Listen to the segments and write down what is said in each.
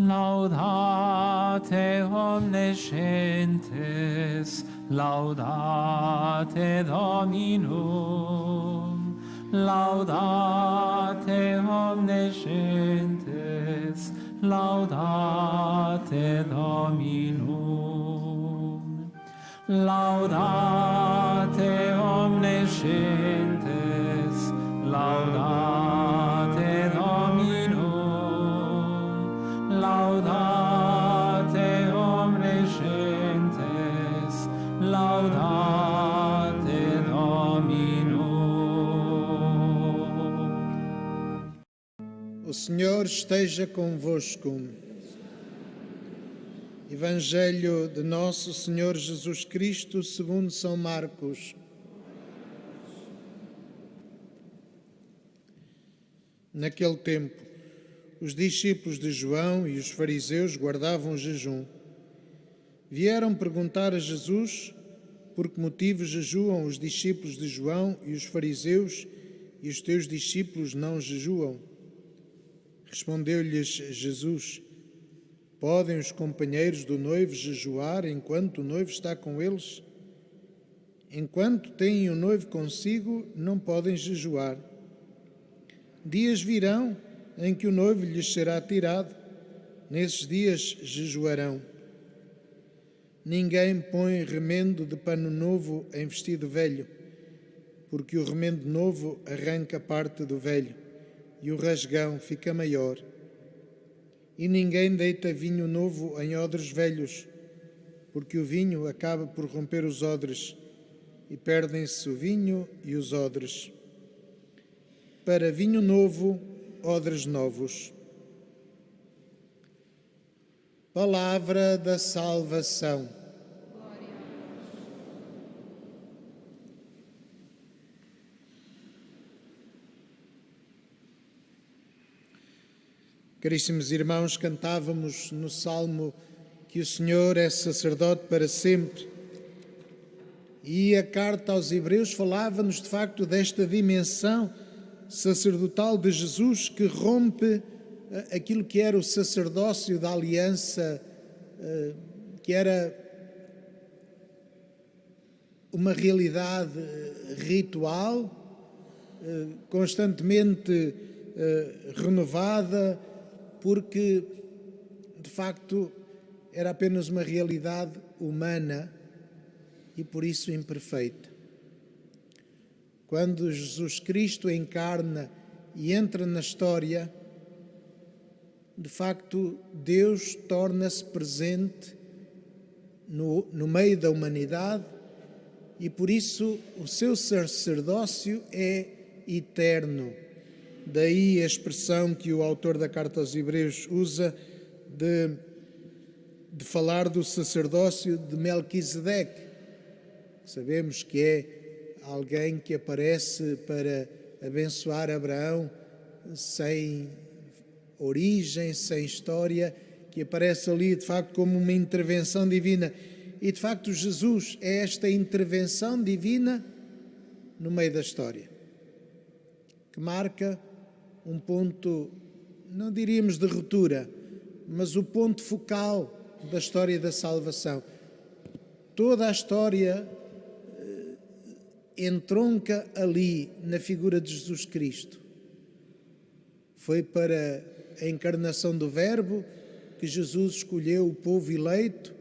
Laudate omniscientes, laudate Dominum, laudate omniscientes, laudate Dominum, laudate omniscientes, laudate Dominum, laudate omniscientes, laudate Dominum. O Senhor esteja convosco. Evangelho de Nosso Senhor Jesus Cristo segundo São Marcos. Naquele tempo, os discípulos de João e os fariseus guardavam jejum. Vieram perguntar a Jesus por que motivo jejuam os discípulos de João e os fariseus e os teus discípulos não jejuam. Respondeu-lhes Jesus: podem os companheiros do noivo jejuar enquanto o noivo está com eles? Enquanto têm o noivo consigo, não podem jejuar. Dias virão em que o noivo lhes será tirado. Nesses dias jejuarão. Ninguém põe remendo de pano novo em vestido velho, porque o remendo novo arranca parte do velho e o rasgão fica maior. E ninguém deita vinho novo em odres velhos, porque o vinho acaba por romper os odres e perdem-se o vinho e os odres. Para vinho novo, odres novos. Palavra da salvação. Caríssimos irmãos, cantávamos no Salmo que o Senhor é sacerdote para sempre. E a carta aos Hebreus falava-nos de facto desta dimensão sacerdotal de Jesus que rompe aquilo que era o sacerdócio da aliança, que era uma realidade ritual, constantemente renovada, porque de facto era apenas uma realidade humana e por isso imperfeita. Quando Jesus Cristo encarna e entra na história, de facto, Deus torna-se presente no meio da humanidade e, por isso, o seu sacerdócio é eterno. Daí a expressão que o autor da Carta aos Hebreus usa de falar do sacerdócio de Melquisedeque. Sabemos que é alguém que aparece para abençoar Abraão sem origem, sem história, que aparece ali de facto como uma intervenção divina. E de facto Jesus é esta intervenção divina no meio da história, que marca um ponto, não diríamos de ruptura, mas o ponto focal da história da salvação. Toda a história entronca ali na figura de Jesus Cristo. Foi para a encarnação do Verbo que Jesus escolheu o povo eleito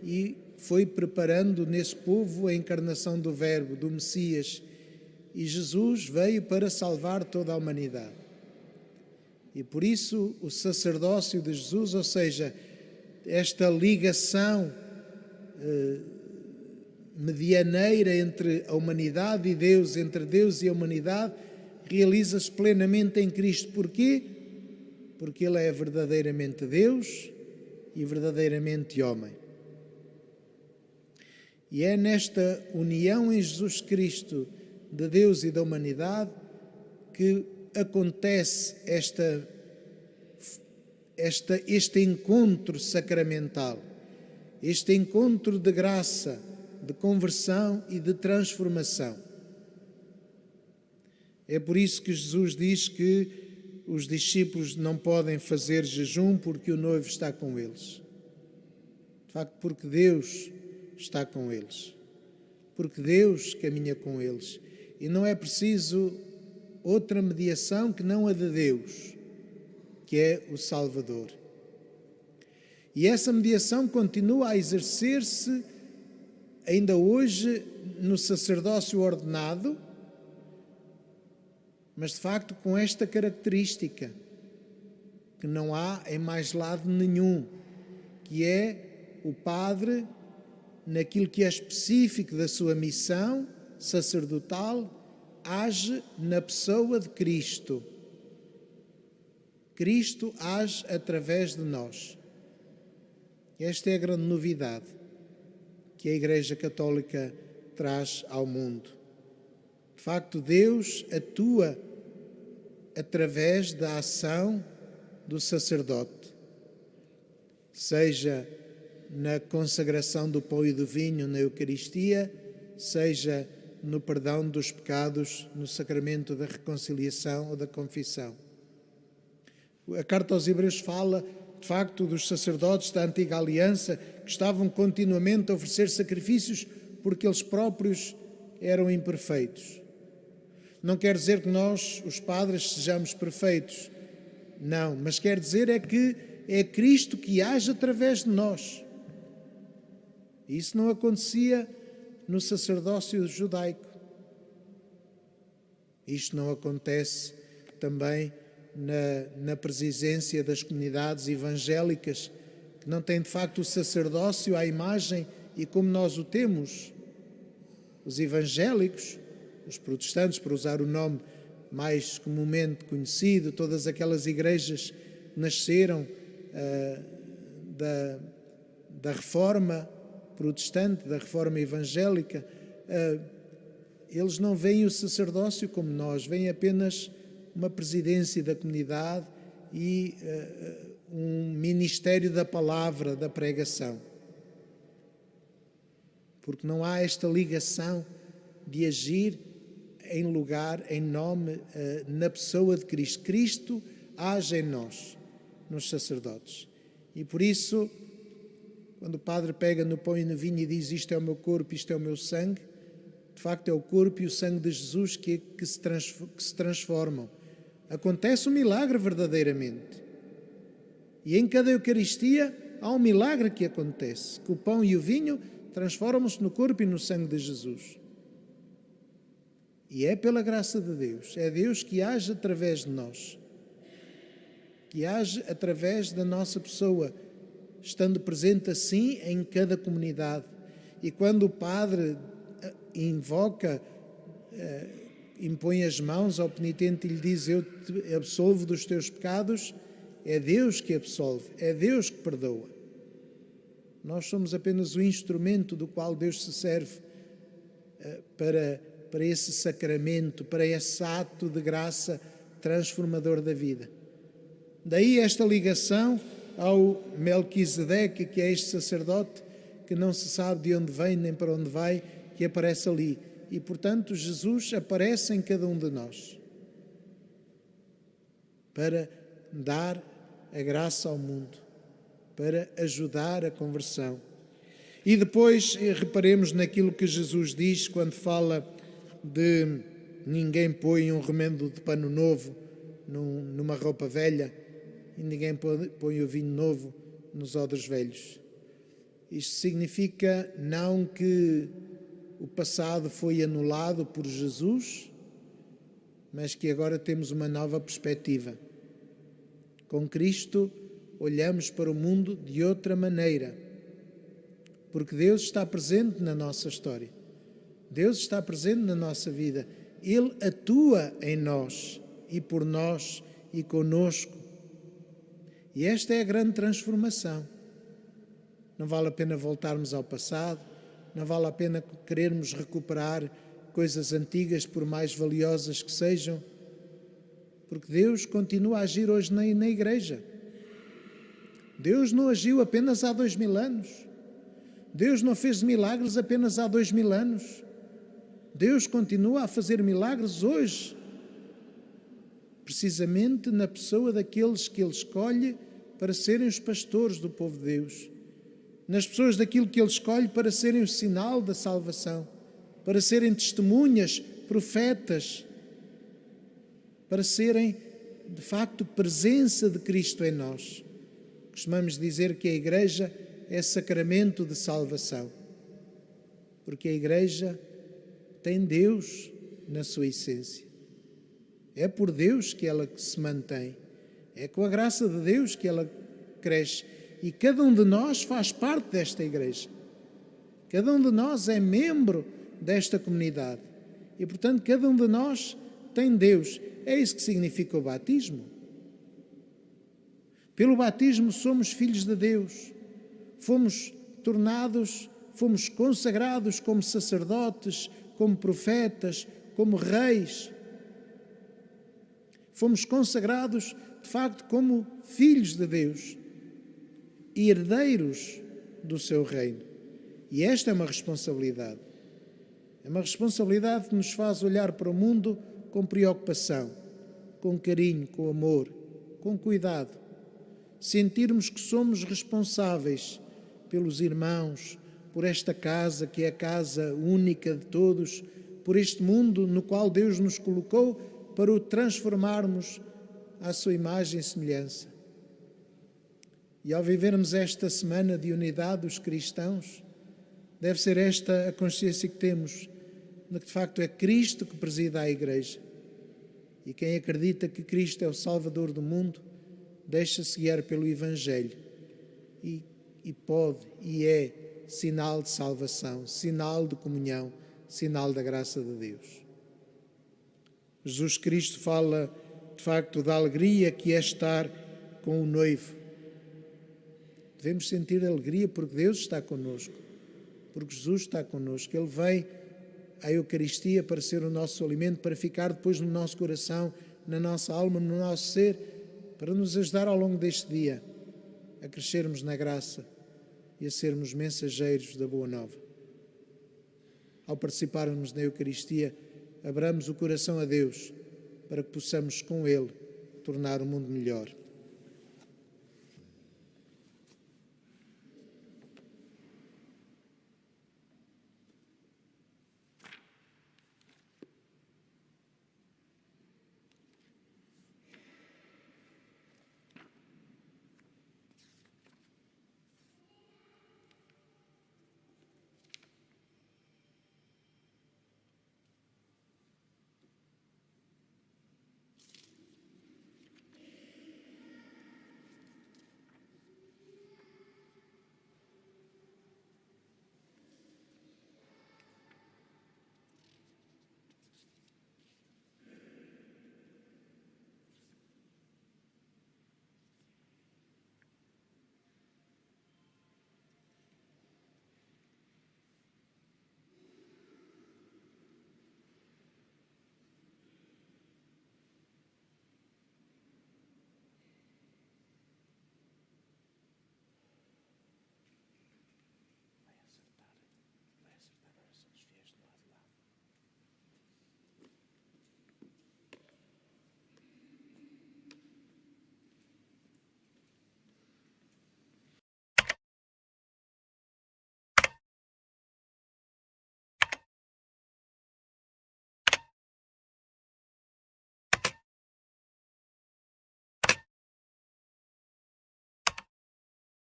e foi preparando nesse povo a encarnação do Verbo, do Messias. E Jesus veio para salvar toda a humanidade. E por isso o sacerdócio de Jesus, ou seja, esta ligação medianeira entre a humanidade e Deus, entre Deus e a humanidade, realiza-se plenamente em Cristo. Porquê? Porque Ele é verdadeiramente Deus e verdadeiramente homem. E é nesta união em Jesus Cristo de Deus e da humanidade que acontece este encontro sacramental, este encontro de graça, de conversão e de transformação. É por isso que Jesus diz que os discípulos não podem fazer jejum porque o noivo está com eles. De facto, porque Deus está com eles. Porque Deus caminha com eles. E não é preciso outra mediação que não a de Deus, que é o Salvador. E essa mediação continua a exercer-se ainda hoje no sacerdócio ordenado, mas de facto com esta característica, que não há em mais lado nenhum, que é o Padre, naquilo que é específico da sua missão sacerdotal, age na pessoa de Cristo. Cristo age através de nós. Esta é a grande novidade que a Igreja Católica traz ao mundo. De facto, Deus atua através da ação do sacerdote, seja na consagração do pão e do vinho na Eucaristia, seja no perdão dos pecados no sacramento da reconciliação ou da confissão. A Carta aos Hebreus fala, de facto, dos sacerdotes da Antiga Aliança que estavam continuamente a oferecer sacrifícios porque eles próprios eram imperfeitos. Não quer dizer que nós, os padres, sejamos perfeitos. Não, mas quer dizer é que é Cristo que age através de nós. Isso não acontecia no sacerdócio judaico. Isto não acontece também na presidência das comunidades evangélicas, que não têm de facto o sacerdócio à imagem e como nós o temos. Os evangélicos, os protestantes, para usar o nome mais comumente conhecido, todas aquelas igrejas que nasceram da reforma protestante, da reforma evangélica, eles não veem o sacerdócio como nós, veem apenas uma presidência da comunidade e um ministério da palavra, da pregação. Porque não há esta ligação de agir em lugar, em nome, na pessoa de Cristo. Cristo age em nós, nos sacerdotes. E por isso, quando o Padre pega no pão e no vinho e diz isto é o meu corpo, isto é o meu sangue, de facto é o corpo e o sangue de Jesus que se transformam. Acontece um milagre verdadeiramente. E em cada Eucaristia há um milagre que acontece, que o pão e o vinho transformam-se no corpo e no sangue de Jesus. E é pela graça de Deus, é Deus que age através de nós, que age através da nossa pessoa, estando presente assim em cada comunidade. E quando o Padre invoca, impõe as mãos ao penitente e lhe diz eu te absolvo dos teus pecados, é Deus que absolve, é Deus que perdoa. Nós somos apenas o instrumento do qual Deus se serve para esse sacramento, para esse ato de graça transformador da vida. Daí esta ligação ao Melquisedeque, que é este sacerdote que não se sabe de onde vem nem para onde vai, que aparece ali. E, portanto, Jesus aparece em cada um de nós para dar a graça ao mundo, para ajudar a conversão. E depois reparemos naquilo que Jesus diz quando fala de ninguém põe um remendo de pano novo numa roupa velha e ninguém põe o vinho novo nos odres velhos. Isto significa não que o passado foi anulado por Jesus, mas que agora temos uma nova perspectiva. Com Cristo olhamos para o mundo de outra maneira, porque Deus está presente na nossa história. Deus está presente na nossa vida. Ele atua em nós e por nós e conosco. E esta é a grande transformação. Não vale a pena voltarmos ao passado, não vale a pena querermos recuperar coisas antigas, por mais valiosas que sejam, porque Deus continua a agir hoje na Igreja. Deus não agiu apenas há 2000 anos. Deus não fez milagres apenas há 2000 anos. Deus continua a fazer milagres hoje. precisamente na pessoa daqueles que Ele escolhe para serem os pastores do povo de Deus, nas pessoas daquilo que Ele escolhe para serem o sinal da salvação, para serem testemunhas, profetas, para serem, de facto, presença de Cristo em nós. Costumamos dizer que a Igreja é sacramento de salvação, porque a Igreja tem Deus na sua essência. É por Deus que ela se mantém, é com a graça de Deus que ela cresce, e cada um de nós faz parte desta Igreja. Cada um de nós é membro desta comunidade e, portanto, cada um de nós tem Deus. É isso que significa o batismo. Pelo batismo somos filhos de Deus, fomos consagrados como sacerdotes, como profetas, como reis. Fomos consagrados, de facto, como filhos de Deus e herdeiros do seu reino. E esta é uma responsabilidade. É uma responsabilidade que nos faz olhar para o mundo com preocupação, com carinho, com amor, com cuidado. Sentirmos que somos responsáveis pelos irmãos, por esta casa que é a casa única de todos, por este mundo no qual Deus nos colocou para o transformarmos à sua imagem e semelhança. E ao vivermos esta semana de unidade dos cristãos, deve ser esta a consciência que temos, de que de facto é Cristo que presida a Igreja. E quem acredita que Cristo é o Salvador do mundo, deixa-se guiar pelo Evangelho e pode e é sinal de salvação, sinal de comunhão, sinal da graça de Deus. Jesus Cristo fala, de facto, da alegria que é estar com o noivo. Devemos sentir alegria porque Deus está connosco, porque Jesus está connosco. Ele vem à Eucaristia para ser o nosso alimento, para ficar depois no nosso coração, na nossa alma, no nosso ser, para nos ajudar ao longo deste dia a crescermos na graça e a sermos mensageiros da Boa Nova. Ao participarmos na Eucaristia, abramos o coração a Deus para que possamos com Ele tornar o mundo melhor.